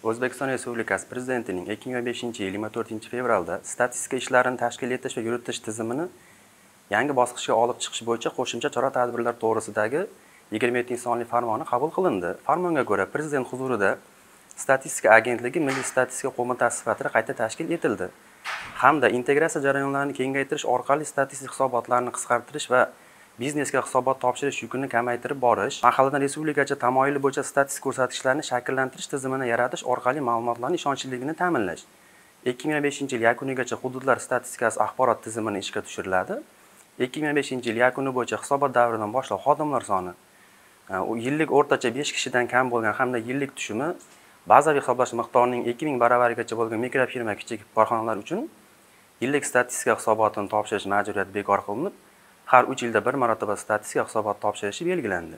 O'zbekiston Respublikasi Prezidentining 2025-yil 24-fevralda statistika ishlarini tashkil etish va yuritish tizimini yangi bosqichga olib chiqish bo'yicha qo'shimcha chora-tadbirlar to'g'risidagi 27-sonli farmoni qabul qilindi. Farmonga ko'ra, Prezident huzurida Statistika agentligi Milliy statistika qo'mitasi sifatida qayta tashkil etildi hamda integratsiya jarayonlarini kengaytirish orqali statistik hisobotlarni qisqartirish va biznesga hisobot topshirish yukini kamaytirib borish, mahalladan respublikacha tamoyili bo'yicha statistik ko'rsatkichlarni shakllantirish tizimini yaratish orqali ma'lumotlarning ishonchliligini ta'minlash. 2025-yil yakunigacha hududlar statistikasi axborot tizimini ishga tushiriladi. 2025-yil yakuni bo'yicha hisobot davridan boshlab xodimlar soni yillik o'rtacha 5 kishidan kam bo'lgan hamda yillik tushumi bazaviy hisoblash miqdorining 2000 baravarigacha bo'lgan mikrofirma kichik korxonalar uchun yillik statistika hisobotini topshirish majburiyati bekor qilinib, har 3 yilda bir marotaba statistika hisobot topshirishi belgilandi.